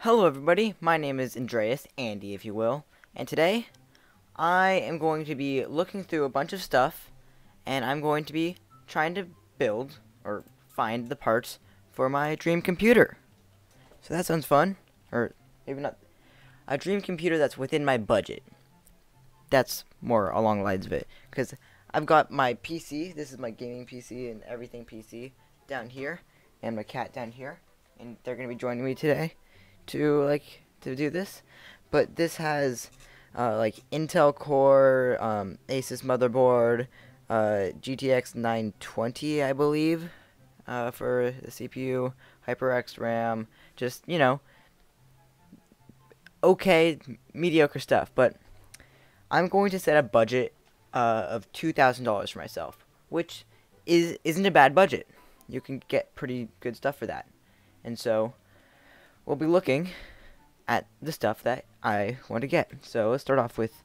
Hello everybody, my name is Andreas, Andy if you will, and today I am going to be looking through a bunch of stuff, and I'm going to be trying to build, or find the parts for my dream computer. So that sounds fun, or maybe not, a dream computer that's within my budget. That's more along the lines of it, because I've got my PC, this is my gaming PC and everything PC, down here, and my cat down here, and they're going to be joining me today to do this. But this has like Intel Core, Asus motherboard, GTX 920 I believe, for the CPU, HyperX RAM, just okay, mediocre stuff. But I'm going to set a budget of $2,000 for myself, which isn't a bad budget. You can get pretty good stuff for that, and so we'll be looking at the stuff that I want to get. So let's start off with,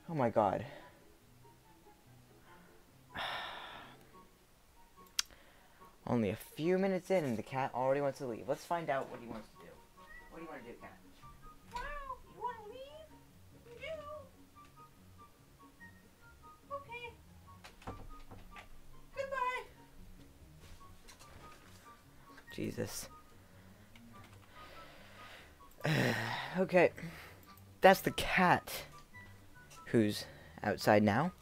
oh my god. Only a few minutes in and the cat already wants to leave. Let's find out what he wants to do. What do you want to do, cat? Wow, you want to leave? You do? Okay. Goodbye. Jesus. Okay. That's the cat who's outside now.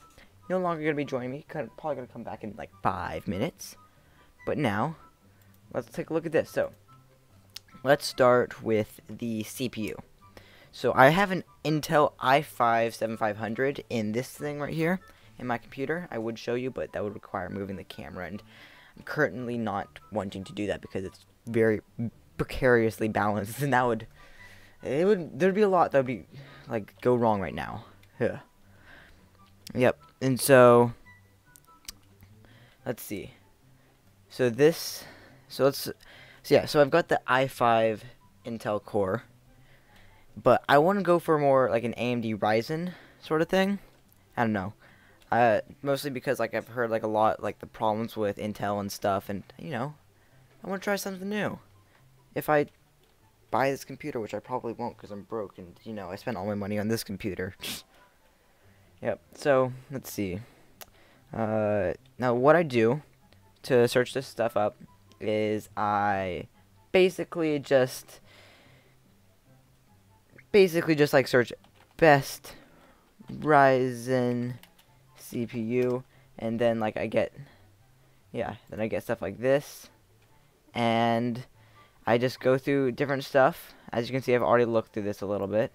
No longer going to be joining me. Probably going to come back in like 5 minutes. But now, let's take a look at this. So, let's start with the CPU. So, I have an Intel i5-7500 in this thing right here in my computer. I would show you, but that would require moving the camera, and I'm currently not wanting to do that because it's very precariously balanced, and there'd be a lot that would be like go wrong right now. Yeah. Yep. And so let's see. So I've got the i5 Intel Core, but I want to go for more like an AMD Ryzen sort of thing. I don't know. Mostly because like I've heard like a lot like the problems with Intel and stuff, and I want to try something new. If I buy this computer, which I probably won't because I'm broke, and I spent all my money on this computer. Yep. So let's see. Now what I do to search this stuff up is I basically just like search best Ryzen CPU, and then like I get stuff like this, and I just go through different stuff. As you can see, I've already looked through this a little bit.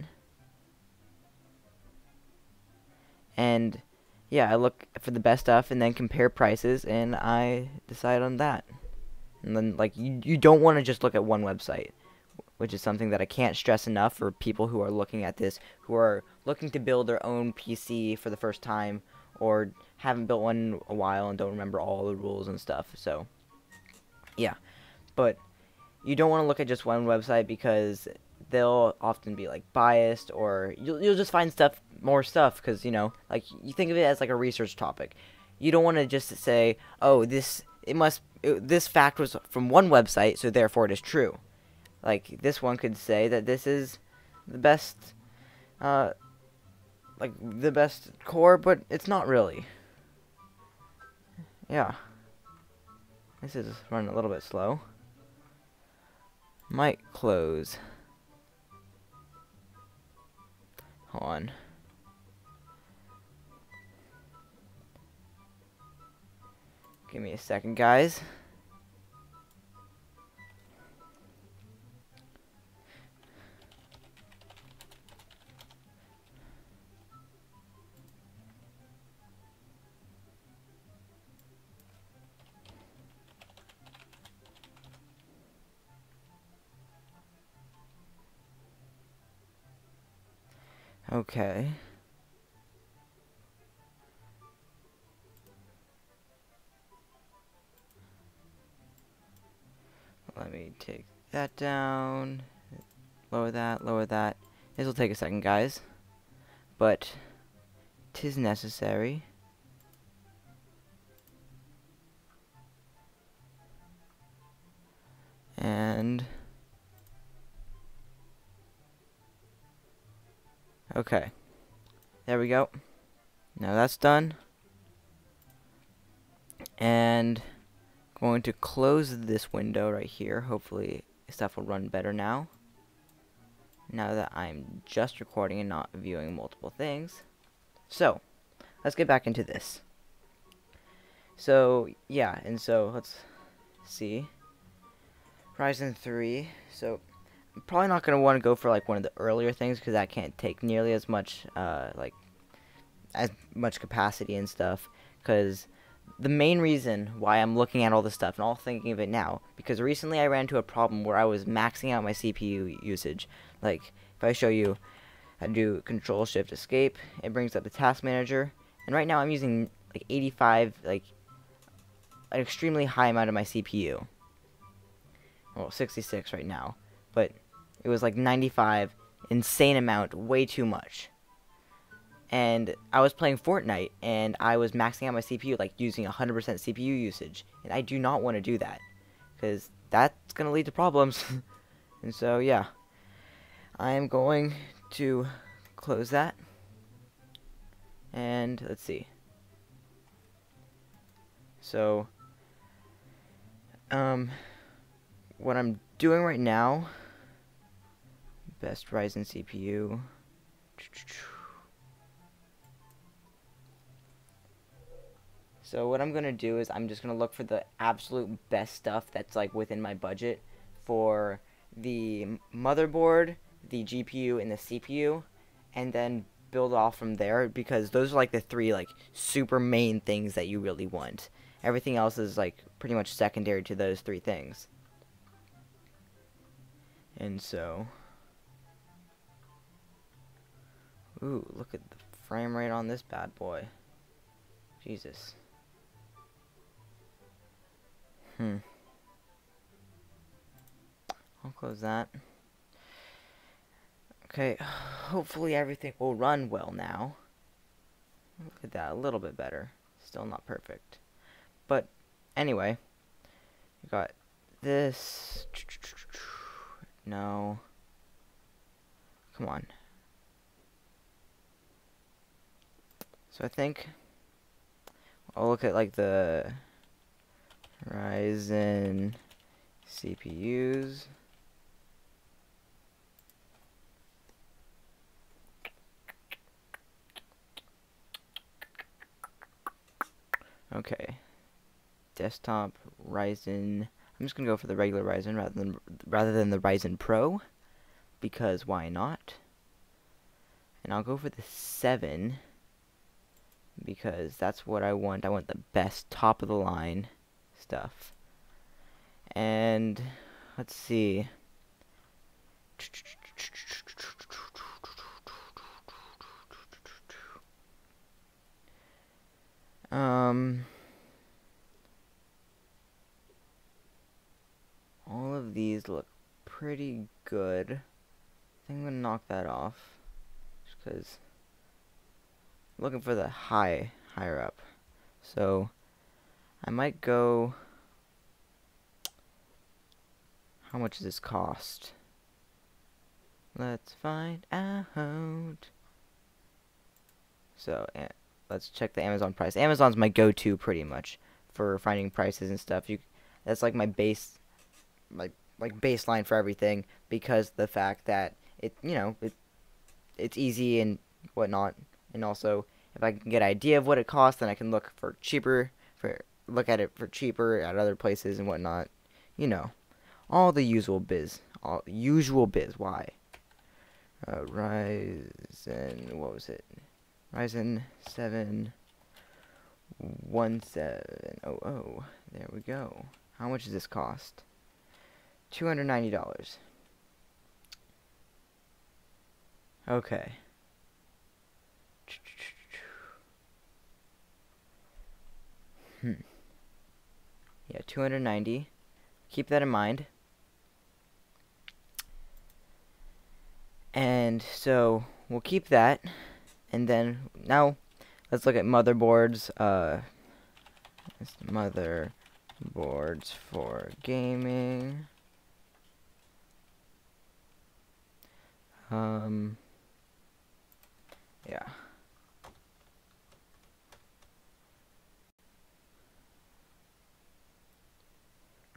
And yeah, I look for the best stuff and then compare prices, and I decide on that. And then like you don't want to just look at one website, which is something that I can't stress enough for people who are looking at this, who are looking to build their own PC for the first time, or haven't built one in a while and don't remember all the rules and stuff. So yeah, but you don't want to look at just one website because they'll often be like biased, or you'll just find more stuff because like you think of it as like a research topic. You don't want to just say, oh, this fact was from one website, so therefore it is true. Like this one could say that this is the best like the best core, but it's not really. Yeah, this is running a little bit slow. Might close. Hold on. Give me a second, guys. Okay. Let me take that down. Lower that, lower that. This will take a second, guys. But 'tis necessary. And Okay. There we go. Now that's done. And going to close this window right here. Hopefully stuff will run better now. Now that I'm just recording and not viewing multiple things. So, let's get back into this. So, yeah, and so let's see. Ryzen 3. So, I'm probably not going to want to go for like one of the earlier things because that can't take nearly as much as much capacity and stuff, because the main reason why I'm looking at all this stuff and all thinking of it now, because recently I ran into a problem where I was maxing out my CPU usage. Like, if I show you how to do Control Shift Escape, it brings up the task manager, and right now I'm using like 85, like an extremely high amount of my CPU. Well, 66 right now, but it was like 95, insane amount, way too much. And I was playing Fortnite, and I was maxing out my CPU, like using 100% CPU usage. And I do not want to do that, because that's going to lead to problems. And so, yeah. I am going to close that. And, let's see. So, what I'm doing right now, best Ryzen CPU. So what I'm going to do is I'm just going to look for the absolute best stuff that's like within my budget for the motherboard, the GPU, and the CPU, and then build off from there, because those are like the three like super main things that you really want. Everything else is like pretty much secondary to those three things. And so, ooh, look at the frame rate on this bad boy. Jesus. I'll close that. Okay, hopefully everything will run well now. Look at that, a little bit better. Still not perfect. But, anyway. You got this. No. Come on. So I think I'll look at like the Ryzen CPUs. Okay. Desktop Ryzen. I'm just gonna go for the regular Ryzen rather than the Ryzen Pro, because why not? And I'll go for the 7 because that's what I want. I want the best top of the line stuff. And let's see. All of these look pretty good. I think I'm gonna knock that off, just because I'm looking for the higher up. So I might go. How much does this cost? Let's find out. So let's check the Amazon price. Amazon's my go-to pretty much for finding prices and stuff. That's like my base, like baseline for everything, because the fact that it's easy and whatnot, and also if I can get an idea of what it costs, then I can look at it for cheaper at other places and whatnot. All the usual biz. Why? Ryzen, what was it? Ryzen 7 1700. There we go. How much does this cost? $290. Okay. Yeah, 290. Keep that in mind. And so we'll keep that, and then now let's look at motherboards. Motherboards for gaming. Yeah.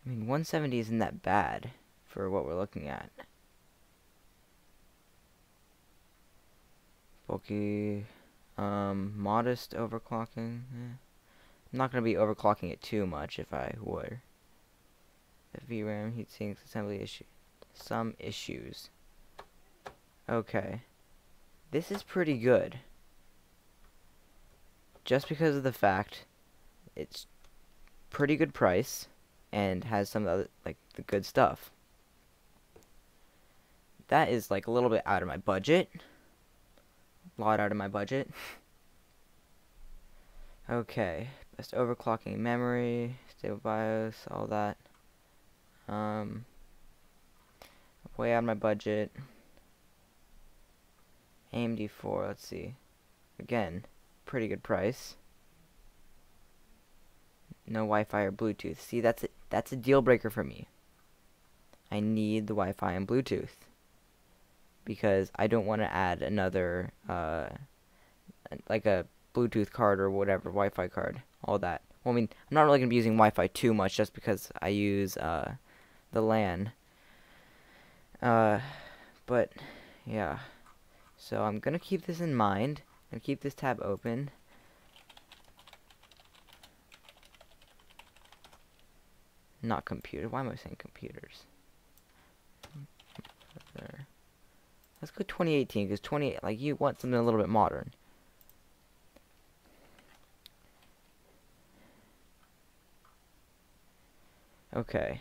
I mean, 170 isn't that bad for what we're looking at. Bulky, modest overclocking. I'm not gonna be overclocking it too much if I would. The VRAM heatsinks assembly issue. Some issues. Okay. This is pretty good. Just because of the fact it's pretty good price and has some of the other, like, the good stuff. That is like a little bit out of my budget. A lot out of my budget. Okay. Best overclocking memory, stable BIOS, all that. Way out of my budget. AMD 4, let's see. Again, pretty good price. No Wi-Fi or Bluetooth. See, that's a deal breaker for me. I need the Wi-Fi and Bluetooth because I don't want to add another like a Bluetooth card or whatever, Wi-Fi card, all that. Well, I mean, I'm not really gonna be using Wi-Fi too much just because I use the LAN. But yeah. So I'm gonna keep this in mind and keep this tab open. Not computer. Why am I saying computers? There. Let's go 2018 because 28, like, you want something a little bit modern. Okay.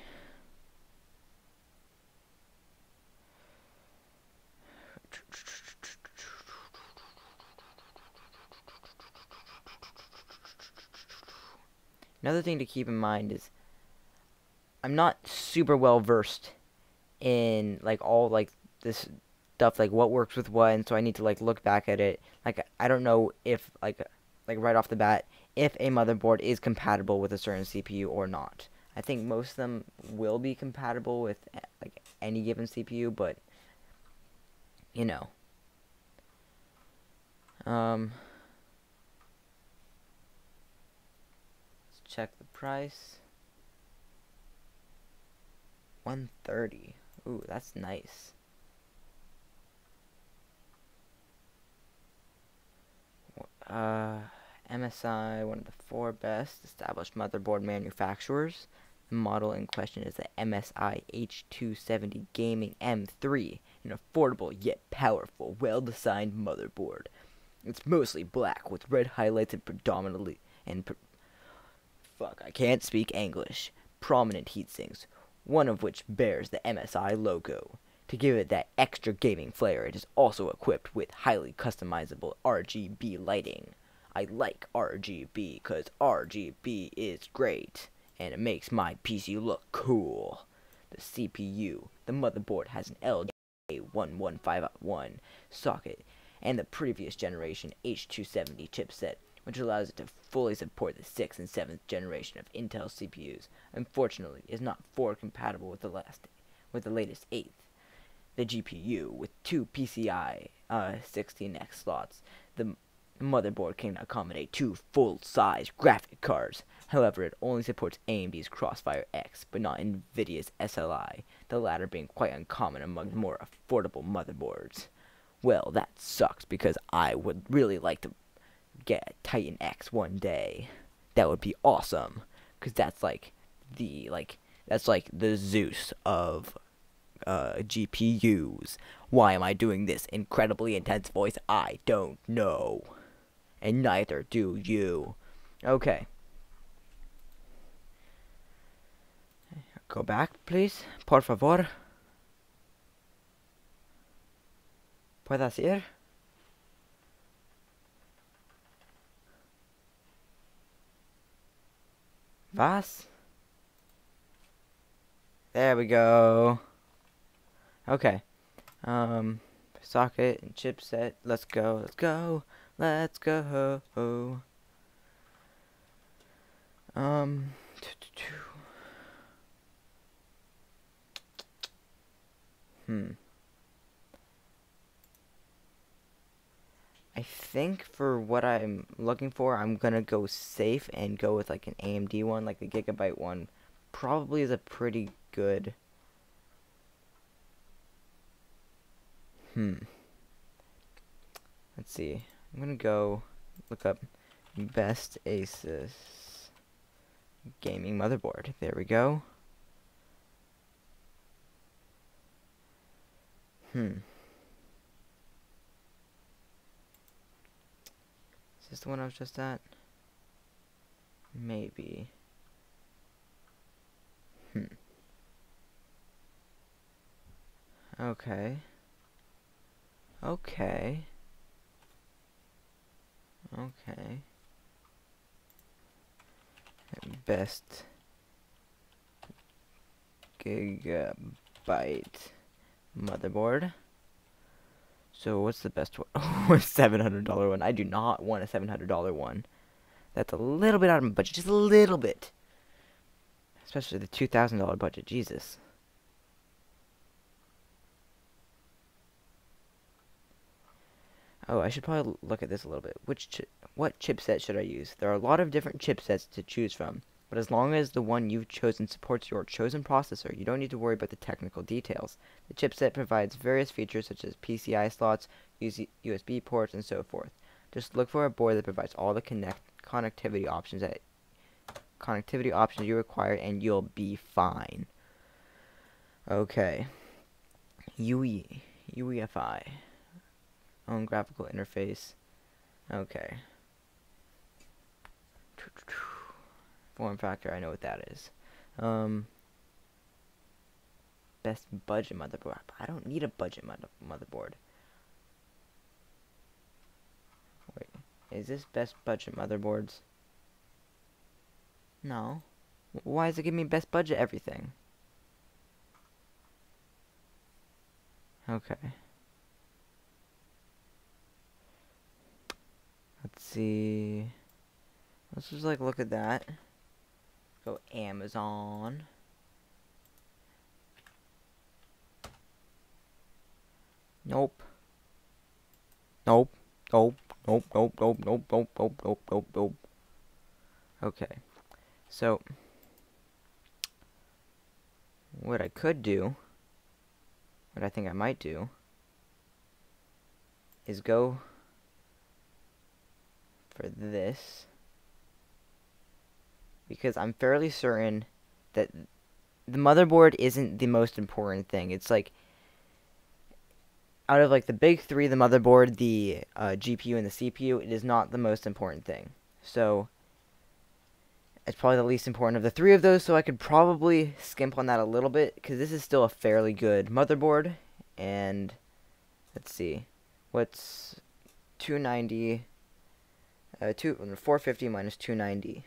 Another thing to keep in mind is I'm not super well versed in like all like this stuff, like what works with what, and so I need to like look back at it. Like I don't know if like right off the bat if a motherboard is compatible with a certain CPU or not. I think most of them will be compatible with like any given CPU, but you know. Let's check the price. 130. Ooh, that's nice. MSI, one of the 4 best established motherboard manufacturers. The model in question is the MSI H270 Gaming M3, an affordable yet powerful, well-designed motherboard. It's mostly black with red highlights and predominantly fuck, I can't speak English. Prominent heatsinks, one of which bears the MSI logo. To give it that extra gaming flair, it is also equipped with highly customizable RGB lighting. I like RGB because RGB is great, and it makes my PC look cool. The CPU, the motherboard has an LJ11501 socket and the previous generation H270 chipset, which allows it to fully support the 6th and 7th generation of Intel CPUs. Unfortunately, it is not forward compatible with the latest 8th. The GPU with 2 PCI 16X slots. The motherboard can accommodate 2 full-size graphic cards. However, it only supports AMD's Crossfire X, but not NVIDIA's SLI, the latter being quite uncommon among more affordable motherboards. Well, that sucks because I would really like to get a Titan X one day. That would be awesome, because that's like the Zeus of GPUs. Why am I doing this incredibly intense voice? I don't know. And neither do you. Okay. Go back, please. Por favor. ¿Puedes ir? ¿Vas? There we go. Okay. Socket and chipset. Let's go. Let's go. Let's go. I think for what I'm looking for, I'm gonna go safe and go with like an AMD one, like the Gigabyte one. Probably is a pretty good. Let's see. I'm gonna go look up best Asus gaming motherboard. There we go. Is this the one I was just at? Maybe. Okay. Okay. Okay. Best Gigabyte motherboard. So what's the best one? Oh, a $700 one. I do not want a $700 one. That's a little bit out of my budget, just a little bit. Especially the $2,000 budget. Jesus. Oh, I should probably look at this a little bit. What chipset should I use? There are a lot of different chipsets to choose from, but as long as the one you've chosen supports your chosen processor, you don't need to worry about the technical details. The chipset provides various features such as PCI slots, USB ports, and so forth. Just look for a board that provides all the connectivity options you require, and you'll be fine. Okay. UEFI. Own graphical interface. Okay. Form factor, I know what that is. Best budget motherboard. I don't need a budget motherboard. Wait, is this best budget motherboards? No. Why does it give me best budget everything? Okay. Let's see. Let's just like look at that. Go Amazon. Nope. Nope. Nope. Nope. Nope. Nope. Nope. Nope. Nope. Nope. Nope. Nope. Okay. So what I could do, what I think I might do, is go for this, because I'm fairly certain that the motherboard isn't the most important thing. It's like, out of like the big three, the motherboard, the GPU, and the CPU, it is not the most important thing. So it's probably the least important of the three of those, so I could probably skimp on that a little bit, because this is still a fairly good motherboard. And let's see, what's 290, 450 minus 290.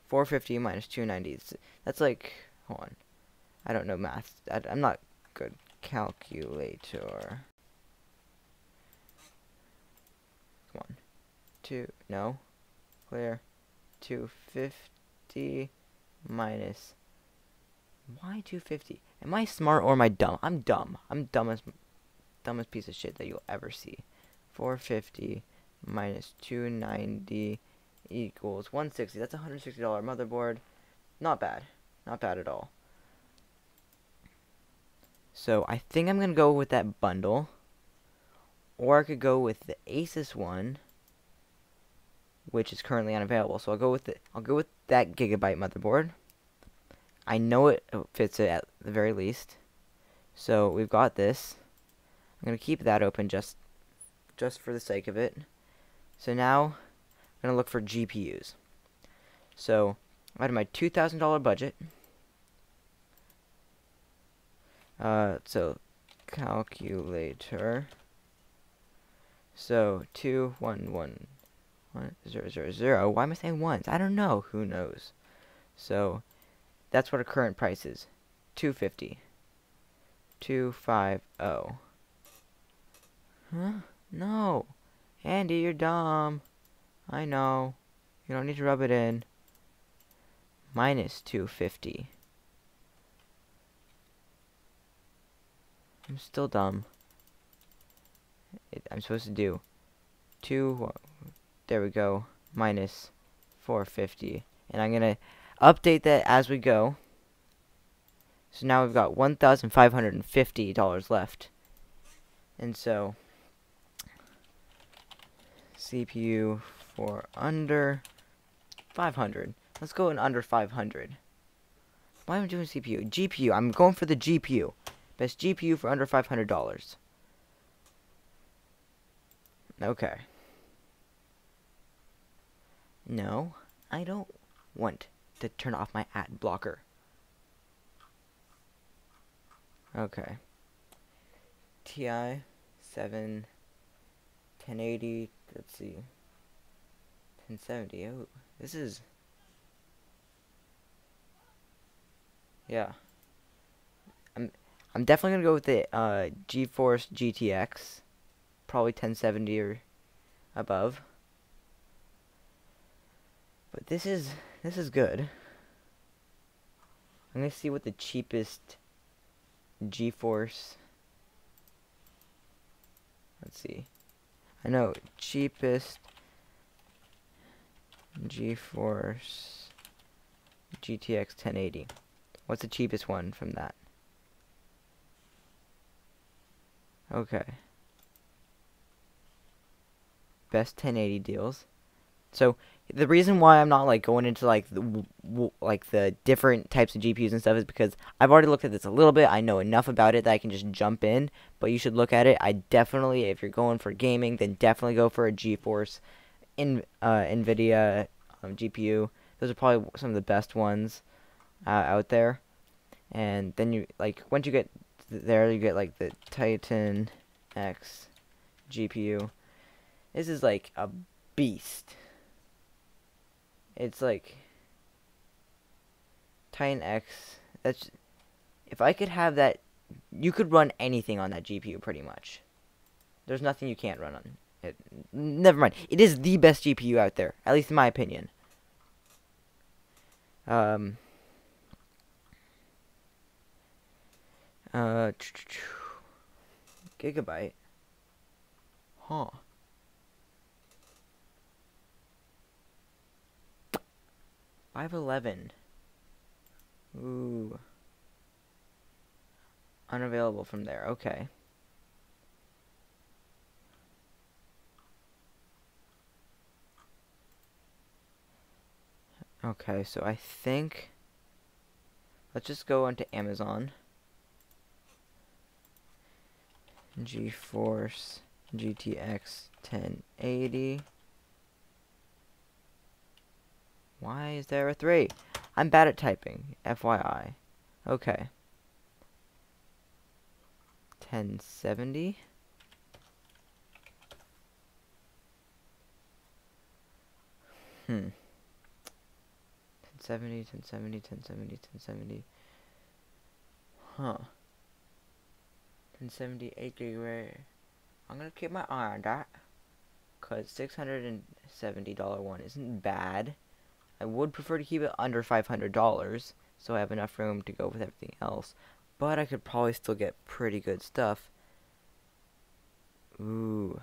450 minus 290. That's like, hold on. I don't know math. I'm not good. Calculator. Come on. No. Clear. 250 minus. Why 250? Am I smart or am I dumb? I'm dumb. I'm dumbest piece of shit that you'll ever see. 450 minus 290 equals 160. That's a $160 motherboard. Not bad. Not bad at all. So I think I'm gonna go with that bundle, or I could go with the Asus one, which is currently unavailable. So I'll go with that Gigabyte motherboard. I know it fits it at the very least. So we've got this. I'm gonna keep that open just for the sake of it. So now I'm gonna look for GPUs. So out of my $2,000 budget, so calculator. So 2111000. Why am I saying ones? I don't know. Who knows? So that's what our current price is. 250. 250. Huh? No. Andy, you're dumb. I know. You don't need to rub it in. Minus 250. I'm still dumb. I'm supposed to do there we go, minus 450. And I'm going to update that as we go. So now we've got $1,550 left. And so, CPU for under 500. Let's go in under 500. Why am I doing CPU? GPU. I'm going for the GPU. Best GPU for under $500. Okay. No, I don't want to turn off my ad blocker. Okay. TI 7 1080. Let's see. 1070. Oh, this is. Yeah. I'm definitely gonna go with the GeForce GTX, probably 1070 or above. But this is good. I'm gonna see what the cheapest GeForce. Let's see. I know cheapest GeForce GTX 1080. What's the cheapest one from that? Okay. Best 1080 deals. So the reason why I'm not like going into like the different types of GPUs and stuff is because I've already looked at this a little bit. I know enough about it that I can just jump in. But you should look at it. I definitely, if you're going for gaming, then definitely go for a GeForce NVIDIA GPU. Those are probably some of the best ones out there. And then you once you get there, you get like the Titan X GPU. This is like a beast. It's like Titan X. That's, if I could have that, you could run anything on that GPU pretty much. There's nothing you can't run on it. Never mind. It is the best GPU out there, at least in my opinion. Gigabyte. Huh. $511. Ooh. Unavailable from there. Okay. Okay, so I think let's just go onto Amazon. GeForce GTX 1080. Why is there a 3? I'm bad at typing, FYI. Okay. 1070. Hmm. 1070, 1070, 1070, 1070. Huh. 1078 gig rate. I'm gonna keep my eye on that. Cause $670 one isn't bad. I would prefer to keep it under $500, so I have enough room to go with everything else. But I could probably still get pretty good stuff. Ooh.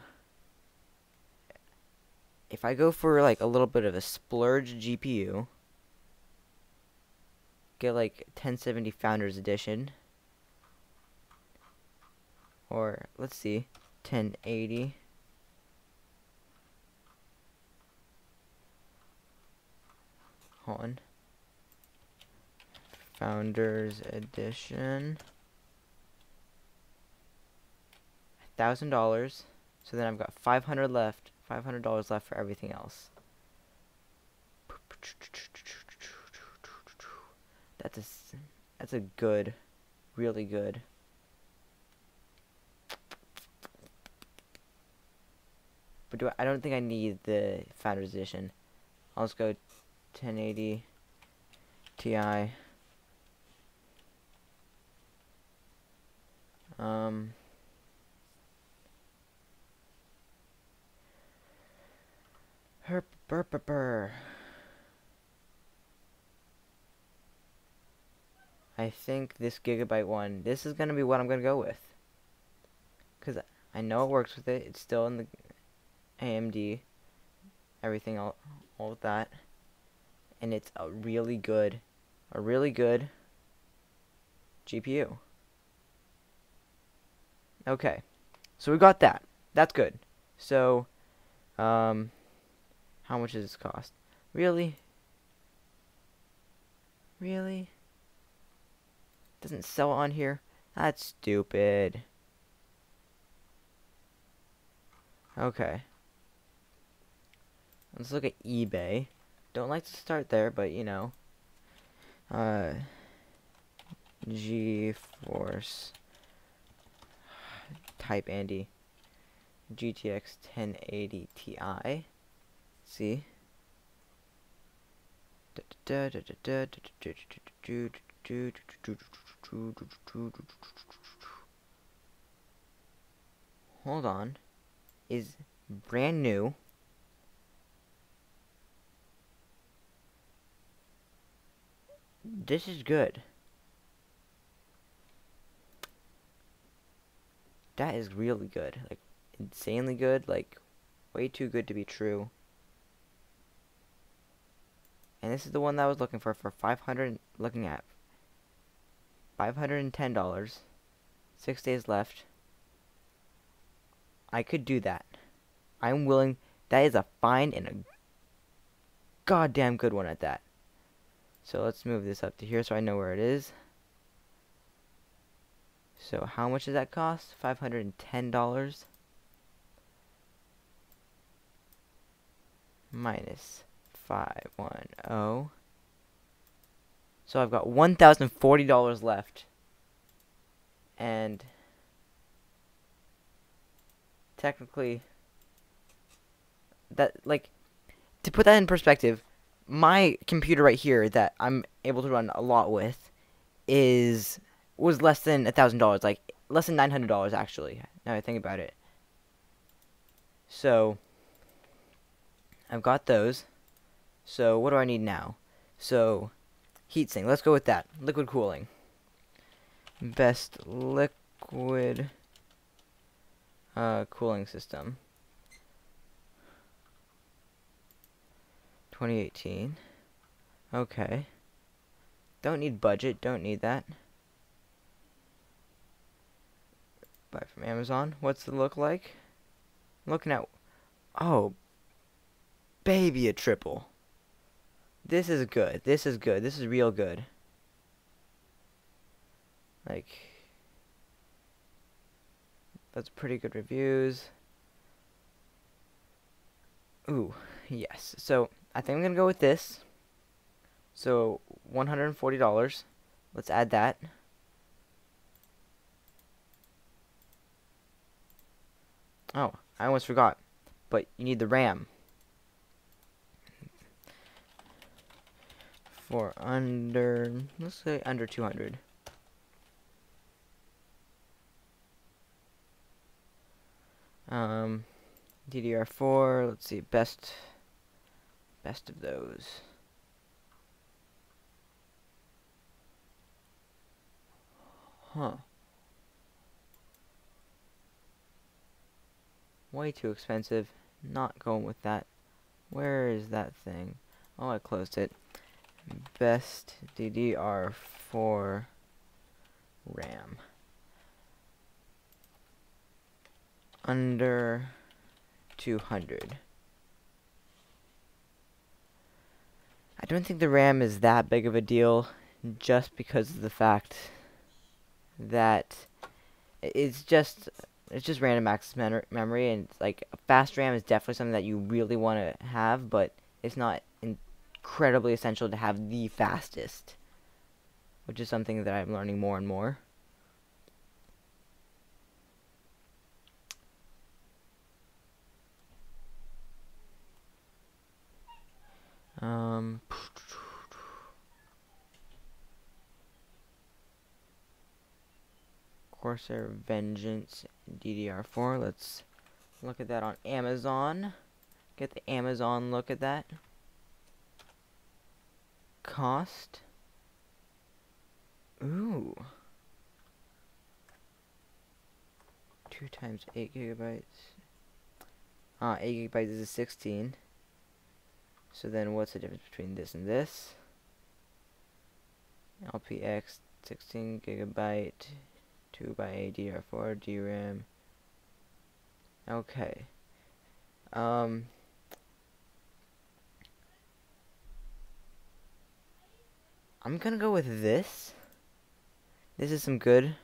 If I go for like a little bit of a splurge GPU, get like 1070 Founders Edition, or let's see, 1080. Hold on. Founders Edition. $1,000. So then I've got $500 left. $500 left for everything else. That's a good, really good. But I don't think I need the Founders Edition. I'll just go 1080 Ti. I think this Gigabyte one, this is gonna be what I'm gonna go with. Cause I know it works with it. It's still in the AMD, everything, all of that, and it's a really good GPU. Okay, so we got that. That's good. So, how much does this cost? Really? Really? Doesn't sell on here? That's stupid. Okay. Let's look at eBay. Don't like to start there, but you know. GeForce. Type Andy. GTX 1080 Ti. See? Hold on. Is brand new. This is good. That is really good. Like, insanely good. Like, way too good to be true. And this is the one that I was looking for 500, looking at $510. 6 days left. I could do that. I'm willing. That is a fine and a goddamn good one at that. So let's move this up to here so I know where it is. So how much does that cost? $510 minus 510. So I've got $1,040 left. And technically, that, like, to put that in perspective, my computer right here that I'm able to run a lot with was less than $1,000, like less than $900 actually. Now I think about it. So I've got those. So what do I need now? So heatsink. Let's go with that. Liquid cooling. Best liquid cooling system. 2018. Okay. Don't need budget. Don't need that. Buy from Amazon. What's it look like? I'm looking at. Oh, baby, a triple. This is good. This is good. This is real good. Like, that's pretty good reviews. Ooh, yes. So I think I'm gonna go with this. So $140. Let's add that. Oh, I almost forgot. But you need the RAM. For under, let's say under 200. DDR4, let's see, best of those. Huh. Way too expensive. Not going with that. Where is that thing? Oh, I closed it. Best DDR4 RAM. Under 200. I don't think the RAM is that big of a deal, just because of the fact that it's just random access memory, and it's like fast RAM is definitely something that you really want to have, but it's not incredibly essential to have the fastest, which is something that I'm learning more and more. Corsair Vengeance DDR4. Let's look at that on Amazon. Get the Amazon look at that. Cost. Ooh. 2 times 8 gigabytes. 8 gigabytes is 16. So then what's the difference between this and this? LPX 16 gigabyte 2x8 DDR4 DRAM. Okay. I'm gonna go with this. This is some good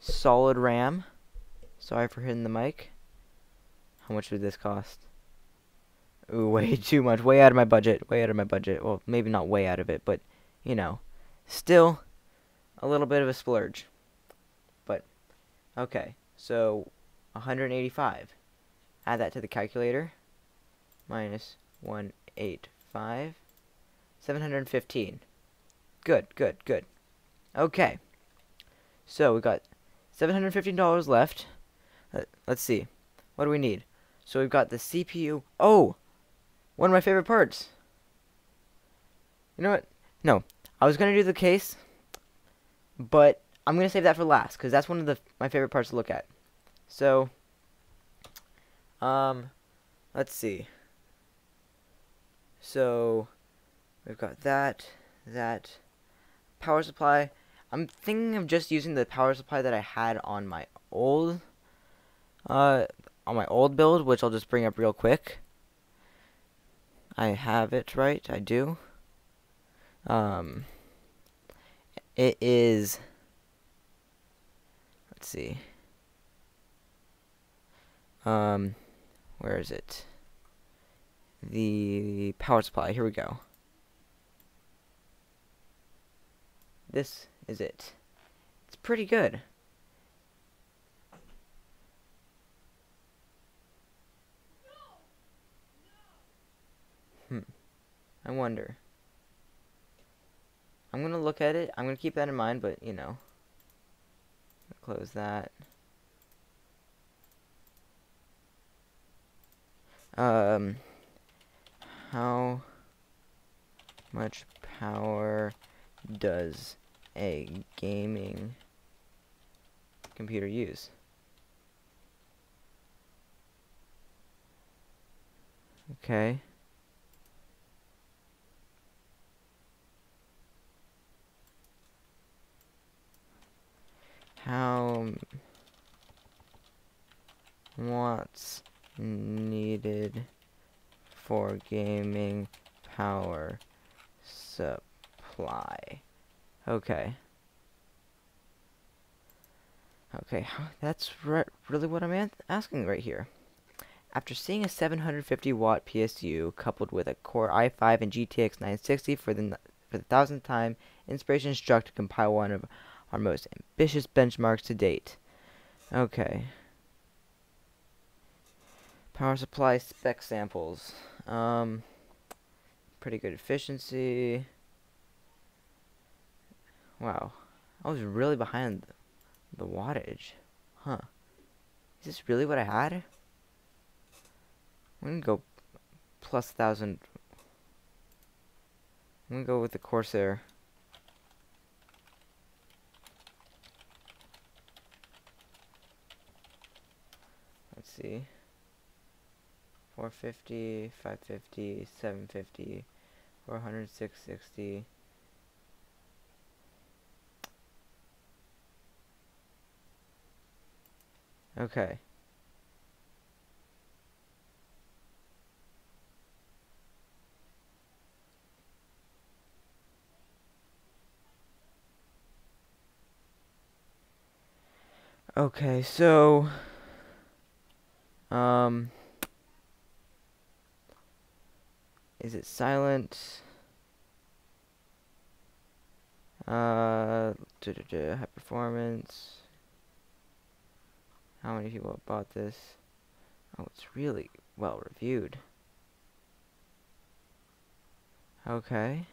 solid RAM. Sorry for hitting the mic. How much would this cost? Ooh, way too much. Way out of my budget. Way out of my budget. Well, maybe not way out of it, but, you know, still a little bit of a splurge. But, okay. So, 185. Add that to the calculator. Minus 185. 715. Good, good, good. Okay. So, we got $715 left. Let's see. What do we need? So, we've got the CPU. Oh! One of my favorite parts. You know what? No. I was going to do the case, but I'm going to save that for last, because that's one of my favorite parts to look at. So, let's see. So, we've got that. Power supply. I'm thinking of just using the power supply that I had on my old, build, which I'll just bring up real quick. I have it right. I do. It is. Let's see. Where is it? The power supply. Here we go. This is it. It's pretty good. I wonder. I'm gonna look at it. I'm gonna keep that in mind, but you know. Close that. How much power does a gaming computer use? Okay. How watts needed for gaming power supply? Okay. Okay, that's really what I'm asking right here. After seeing a 750 watt PSU coupled with a Core i5 and GTX 960 for the 1000th time, inspiration struck to compile one of our most ambitious benchmarks to date. Okay. Power supply spec samples. Pretty good efficiency. Wow. I was really behind the wattage. Huh. Is this really what I had? I'm gonna go plus 1000. I'm gonna go with the Corsair. Let's see. 450, 550, 750, 400, 660. Okay. Okay, so is it silent? High performance. How many people have bought this? Oh, it's really well reviewed. Okay.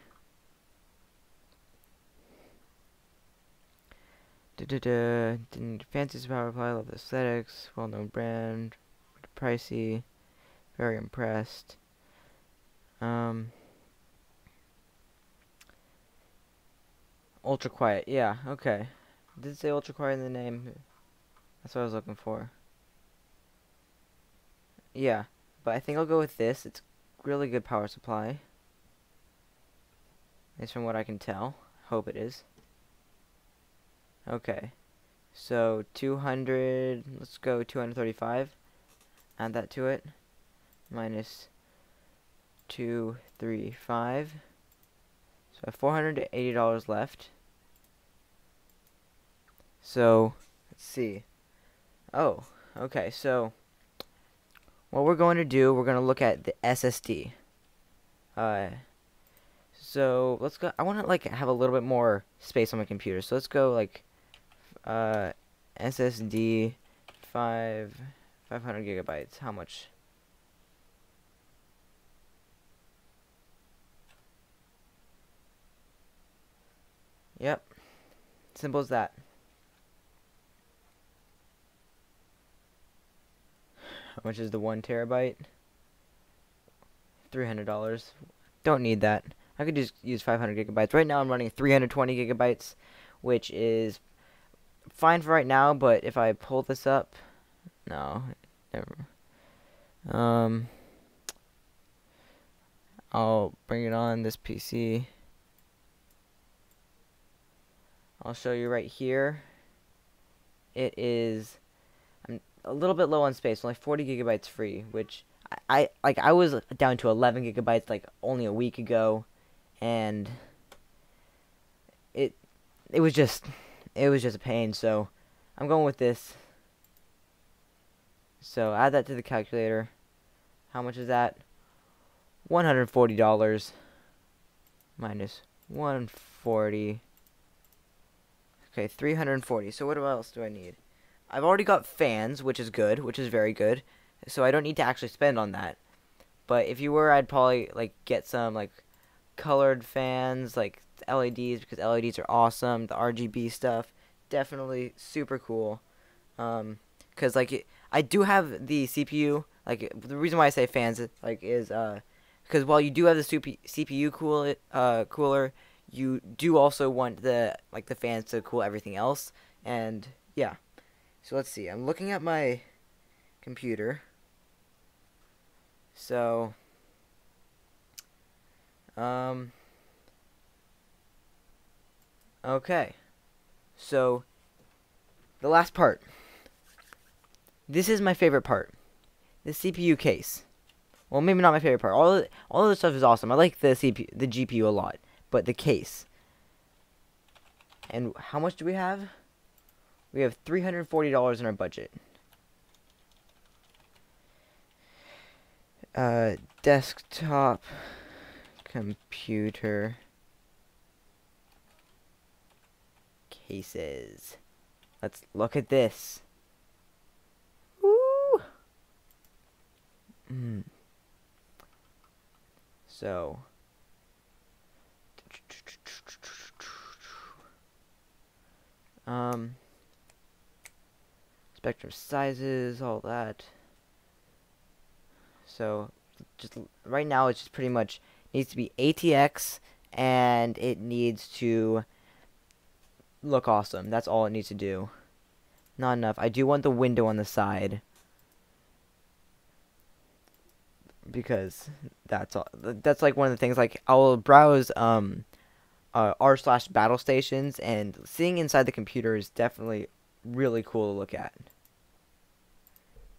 Didn't need fancy power supply, love the aesthetics, well-known brand, pricey, very impressed. Ultra quiet, yeah, okay. Did it say ultra quiet in the name? That's what I was looking for. Yeah, but I think I'll go with this. It's really good power supply. At least from what I can tell. Hope it is. Okay. So 200, let's go 235. Add that to it. Minus 235. So I have $480 left. So let's see. Oh, okay. So what we're going to do, we're going to look at the SSD. So let's go. I want to like have a little bit more space on my computer. So let's go like SSD 500 gigabytes. How much? Yep. Simple as that. How much is the 1 terabyte? $300. Don't need that. I could just use 500 gigabytes. Right now I'm running 320 gigabytes, which is fine for right now, but if I pull this up, no, never. I'll bring it on this PC. I'll show you right here. It is, I'm a little bit low on space, only 40 gigabytes free, which I was down to 11 gigabytes like only a week ago, and it was just a pain. So I'm going with this. So add that to the calculator. How much is that? $140 minus 140. Okay, 340. So what else do I need? I've already got fans, which is good, which is very good. So I don't need to actually spend on that. But if you were, I'd probably like get some like colored fans, like LEDs, because LEDs are awesome. The RGB stuff, definitely super cool. Cause like I do have the CPU. Like the reason why I say fans is because while you do have the CPU cooler, you do also want the fans to cool everything else. And yeah. So let's see. I'm looking at my computer. So okay. So the last part. This is my favorite part. The CPU case. Well, maybe not my favorite part. All of the stuff is awesome. I like the GPU a lot, but the case. And how much do we have? We have $340 in our budget. Desktop computer cases. Let's look at this. Woo! So spectrum sizes, all that. So just right now it's just pretty much needs to be ATX and it needs to look awesome. That's all it needs to do. Not enough. I do want the window on the side because that's all. That's like one of the things. Like I'll browse r/battle stations, and seeing inside the computer is definitely really cool to look at.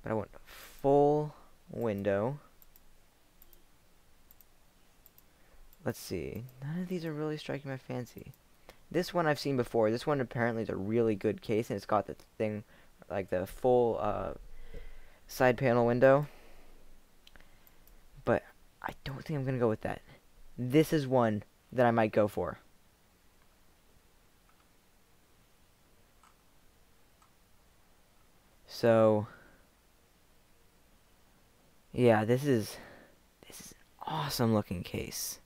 But I want full window. Let's see. None of these are really striking my fancy. This one I've seen before. This one apparently is a really good case, and it's got the thing, like the full side panel window. But I don't think I'm going to go with that. This is one that I might go for. So yeah, this is an awesome looking case.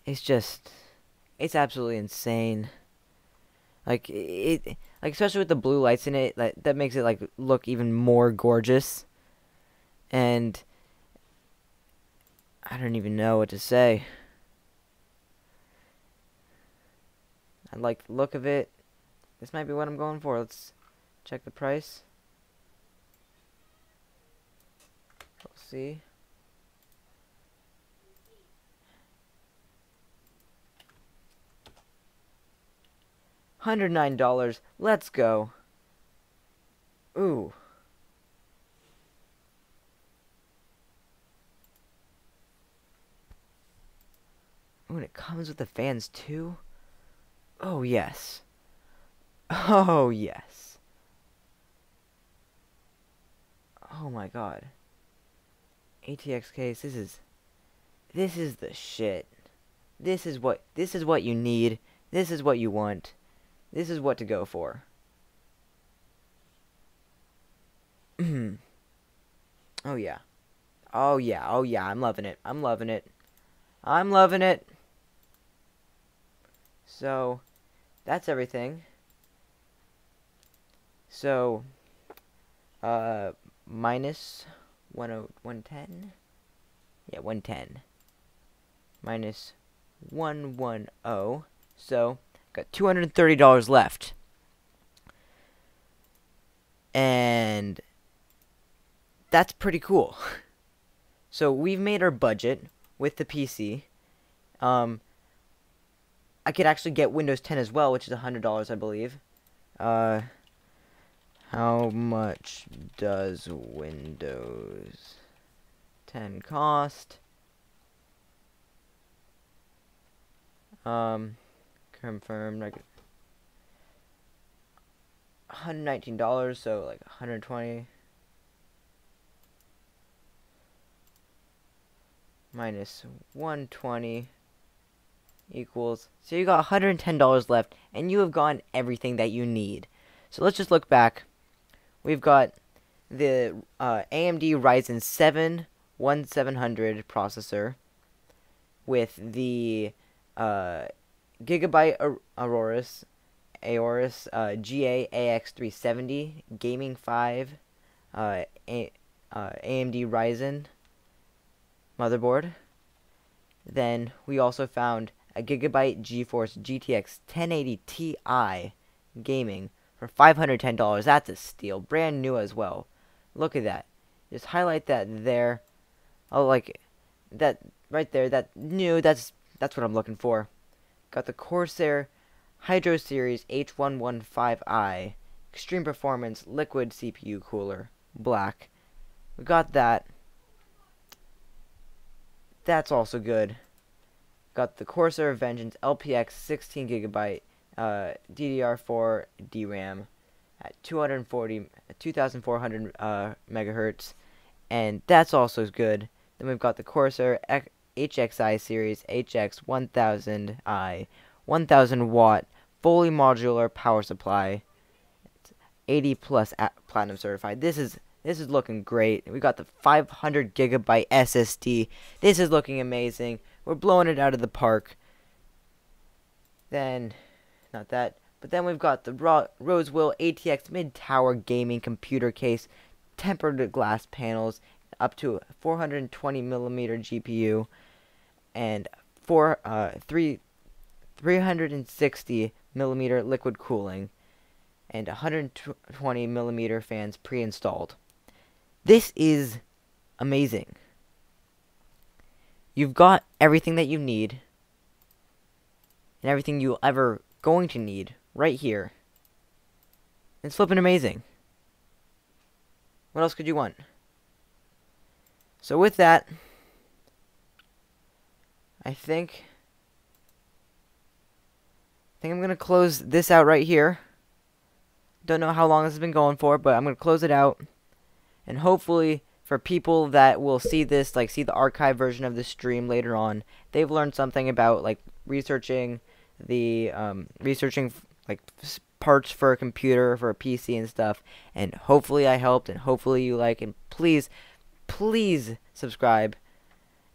It's absolutely insane. Like like especially with the blue lights in it, that makes it like look even more gorgeous. And I don't even know what to say. I like the look of it. This might be what I'm going for. Let's check the price. see. $109. Let's go. Ooh. Ooh, and it comes with the fans too? Oh, yes. Oh, yes. Oh my god. ATX case, this is the shit. This is what you need. This is what you want. This is what to go for. Oh yeah. Oh yeah. Oh yeah. I'm loving it. I'm loving it. I'm loving it. So, that's everything. So, minus 110. Yeah, 110. Minus 110. So, got $230 left. And that's pretty cool. So we've made our budget with the PC. I could actually get Windows 10 as well, which is $100, I believe. How much does Windows 10 cost? Confirmed. $119, so like 120 minus 120 equals, so you got $110 left, and you have gotten everything that you need. So let's just look back. We've got the AMD Ryzen 7 1700 processor with the Gigabyte Aorus GA AX370 Gaming 5 AMD Ryzen motherboard. Then we also found a Gigabyte GeForce GTX 1080 Ti gaming for $510. That's a steal, brand new as well. Look at that. Just highlight that there. Oh, like that right there. That new. That's what I'm looking for. Got the Corsair Hydro Series H115i Extreme Performance Liquid CPU Cooler, black. We got that. That's also good. Got the Corsair Vengeance LPX 16GB DDR4 DRAM at 2400 megahertz, and that's also good. Then we've got the Corsair HXI series HX1000i 1000 watt fully modular power supply. It's 80 plus platinum certified. This is looking great. We got the 500 gigabyte SSD. This is looking amazing. We're blowing it out of the park. Then, not that, but then we've got the Rosewill ATX mid-tower gaming computer case, tempered glass panels, up to 420 millimeter GPU, and 360 millimeter liquid cooling, and 120 millimeter fans pre-installed. This is amazing. You've got everything that you need, and everything you'll ever going to need right here. It's flipping amazing. What else could you want? So with that, I think I'm going to close this out right here. Don't know how long this has been going for, but I'm going to close it out. And hopefully, for people that will see this, like see the archive version of the stream later on, they've learned something about like researching like parts for a computer, for a PC and stuff. And hopefully I helped, and hopefully you like. And please subscribe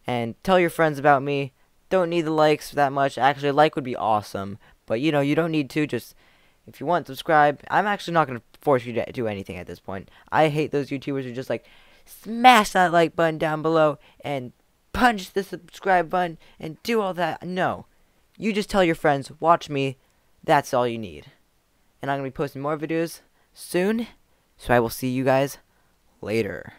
and tell your friends about me. Don't need the likes that much. Actually, a like would be awesome, but you know, you don't need to. Just if you want, subscribe. I'm actually not going to force you to do anything at this point. I hate those YouTubers who just like smash that like button down below and punch the subscribe button and do all that. No. You just tell your friends, watch me. That's all you need. And I'm going to be posting more videos soon, so I will see you guys later.